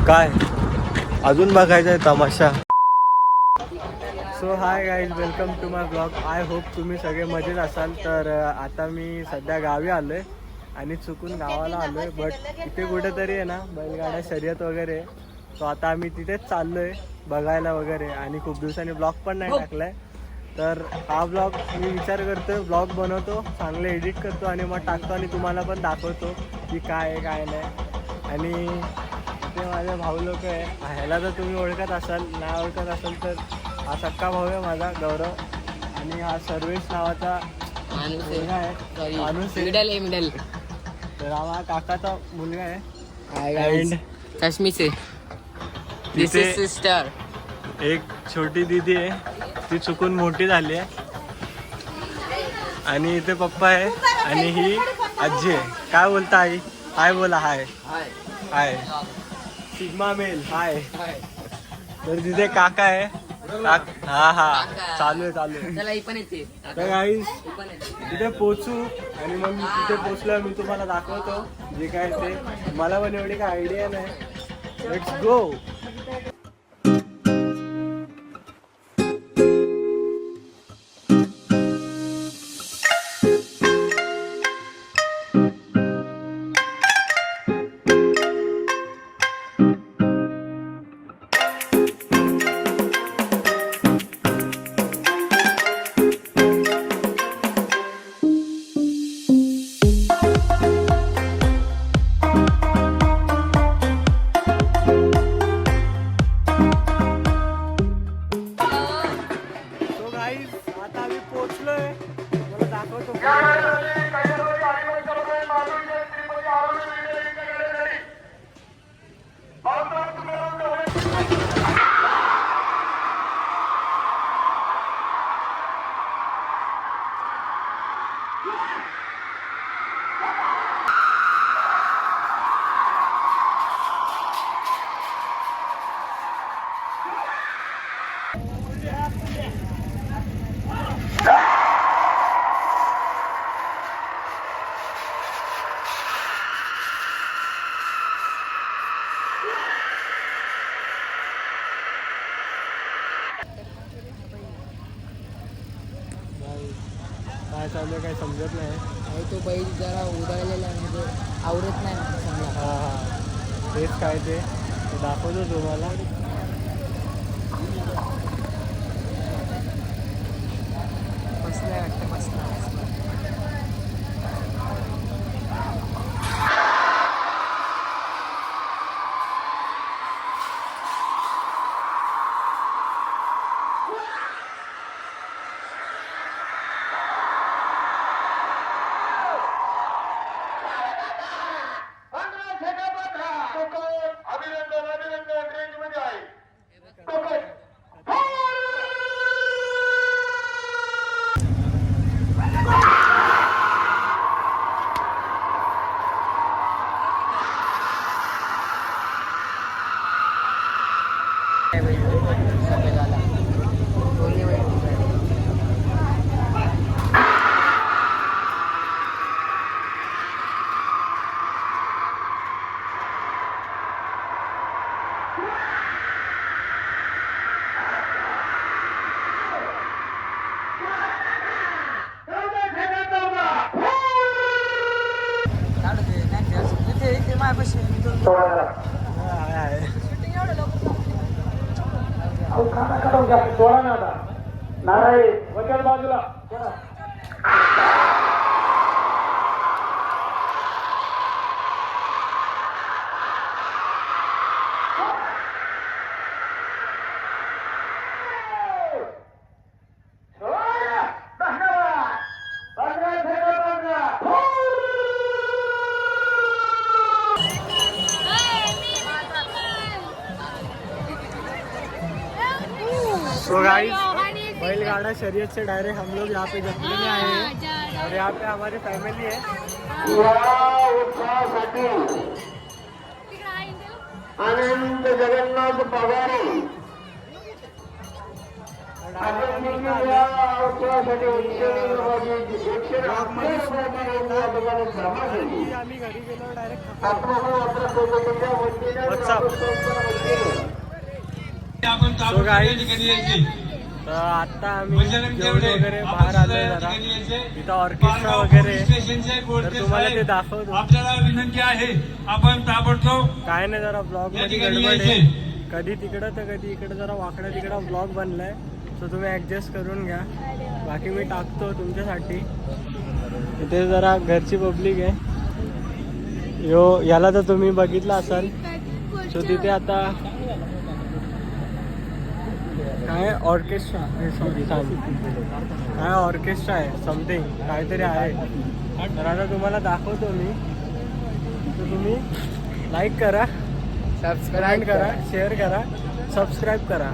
काय अजून बघायचं आहे तमाशा. So hi guys, welcome to my blog. I hope तुम्ही सगळे मजेत असाल. तर आता मी सध्या गावी आलो आहे आणि चुकून गावाला आलो आहे. बट इथे कुठेतरी आहे ना बैलगाड्या शर्यत वगैरे. तो आता आम्ही तिथेच चाललो आहे बघायला वगैरे. आणि खूप दिवसांनी ब्लॉग पण नाही टाकला आहे. तर हा ब्लॉग मी विचार करतो, ब्लॉग बनवतो, चांगले एडिट करतो आणि मग टाकतो आणि तुम्हाला पण दाखवतो की काय आहे काय नाही. आणि इथे माझे भाऊ लोक आहे. ह्याला तर तुम्ही ओळखत असाल, नाही ओळखत असाल तर हा सक्का भाऊ आहे माझा गौरव. आणि हा सर्वेश नावाचा मुलगा आहे, माणूस आहे. मिडल तर हा माझ्या काकाचा मुलगा आहे. अँड चष्मीचे दिस इज सिस्टर. एक छोटी दीदी आहे, ती चुकून मोठी झाली आहे. आणि इथे पप्पा आहे आणि ही आजी आहे. काय बोलता आई? हाय बोला. हाय हाय सिग्मा मेल. हाय. तर तिथे काका आहे. हा चालू आहे. तर गाईस तिथे पोचू आणि मग तिथे पोचल्यावर मी तुम्हाला दाखवतो जे काय ते. मला पण एवढी काय आयडिया नाही. Let's go. आता आम्ही पोहोचलोय. मला दाखवतो. काय चालू काही समजत नाही. तो बैल जरा उधळलेला आहे, म्हणजे आवडत नाही मला समजा. हा तेच काय ते दाखवतो तुम्हाला. बसलाय वाटतं, बसला. नारायण वचन बाजूला. सो गाइस, बैलगाड़ा शरीयत से डायरेक्ट हम लोग यहाँ पे जंगल में आए हैं और यहाँ पे हमारी फैमिली है. आनंद जगन्नाथ पवारी आम्ही घरी गेलो डायरेक्ट आता आम्ही जेवण वगैरे बाहेर आलोय जरा इथं ऑर्केस्ट्रा वगैरे तर तुम्हाला ते दाखवतो. आपल्याला विनंती आहे आपण ताबडतोब काय नाही जरा ब्लॉग मध्ये गडबड आहे, कधी तिकडं तर कधी इकडं जरा वाकडा तिकडा ब्लॉग बनलाय सो तुम्ही ऍडजस्ट करून घ्या. बाकी मी टाकतो तुमच्यासाठी. इथे जरा घरची पब्लिक आहे. याला तर तुम्ही बघितलं असाल. सो तिथे आता काय ऑर्केस्ट्रा काय ऑर्केस्ट्रा आहे समथिंग काहीतरी आहे. तर आता तुम्हाला दाखवतो मी. तर तुम्ही लाईक करा, सबस्क्राईब करा, शेअर करा, सबस्क्राईब करा.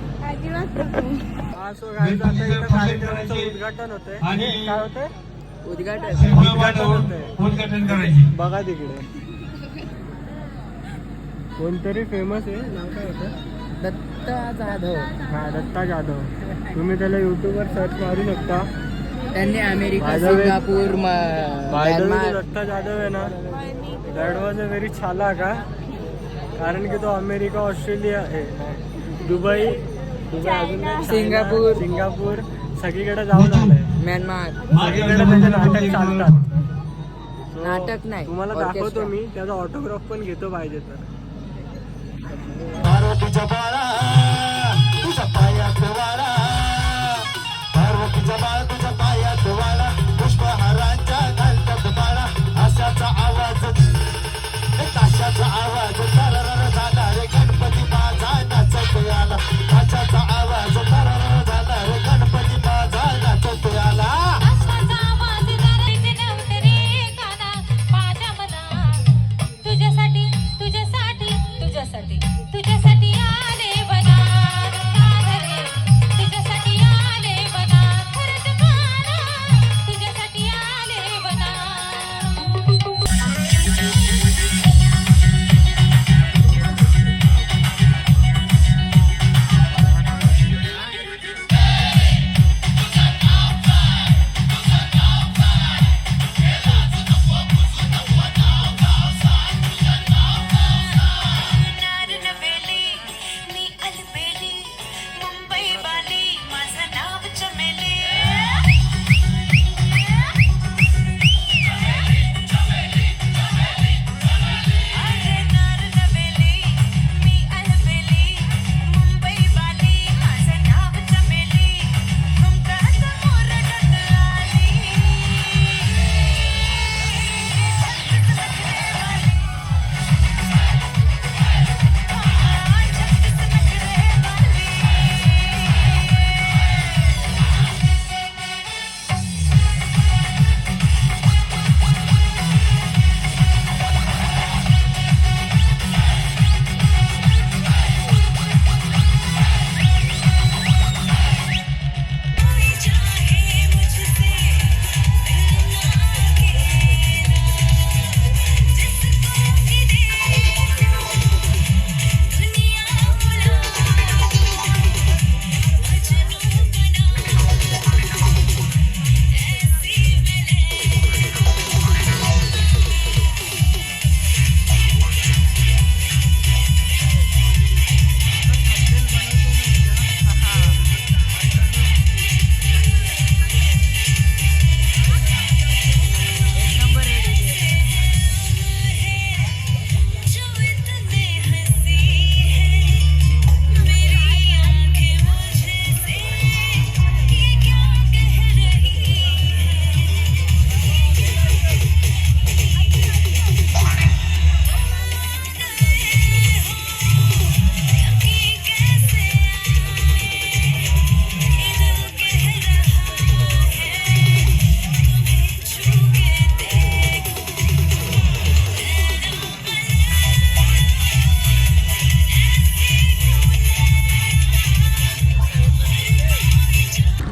सो गाईज आता इथं कार्यक्रमाचं उद्घाटन होतंय. काय होतंय? उद्घाटन करायची. बघा तिकडे कोणतरी फेमस आहे. नाव काय होतं? दत्ता जाधव. हा दत्ता जाधव. तुम्ही त्याला युट्यूबवर सर्च मारू शकता. त्यांनी अमेरिका, माझा वे- सिंगापूर, म्यानमार. दत्ता जाधव आहे ना, दॅट वॉज अ व्हेरी छाला का, कारण की तो अमेरिका, ऑस्ट्रेलिया आहे, दुबई अजून काय? सिंगापूर. सिंगापूर सगळीकडे जाऊन आलाय. म्यानमार. सगळीकडे त्याचे नाटक चालतात. So, नाटक नाही, तुम्हाला orchestra. दाखवतो मी. त्याचा ऑटोग्राफ पण घेतो पाहिजे तर. पार्वतीच्या बाळा तुझ्या पायात वाळा, पार्वतीच्या बाळा तुझ्या पायात वाळा, पुष्पहारांच्या घालतात माळा, अशाचा आवाज ताशाचा आवाज तरर झाला रे गणपती माझा नाचत आला, ताशाचा आवाज तरर झाला रे गणपती माझा नाचत आला. तुझ्यासाठी तुझ्यासाठी तुझ्यासाठी तुझ्यासाठी आले बना रे, तुझ्यासाठी आले बना खरंच बना, तुझ्यासाठी आले बना.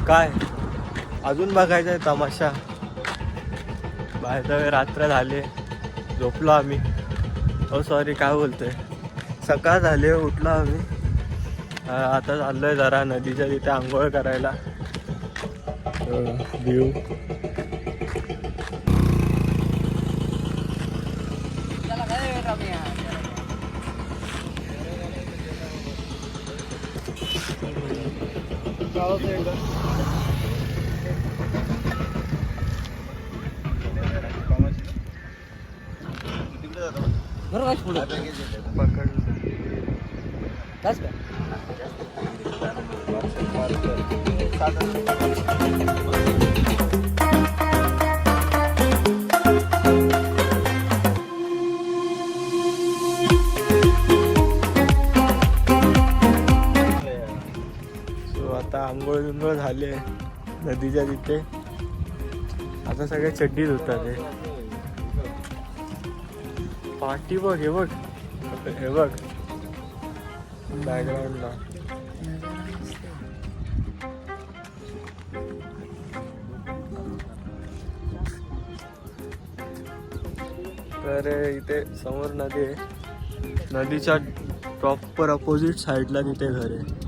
काय अजून बघायचं आहे तमाशा. बाहेर रात्र झाले, झोपलो आम्ही. सॉरी काय बोलतोय, सकाळ झाली, उठलो आम्ही. आता चाललोय जरा नदीच्या तिथे आंघोळ करायला. व्ह्यू आता आंघोळ बिंघोळ झाले नदीच्या तिथे. आता सगळे चड्डी धुतात. पाठी बघ, हे बघ, हे बघ बॅकग्राऊंडला. तर इथे समोर नदी आहे. नदीच्या प्रॉपर अपोजिट साईडला तिथे घर आहे.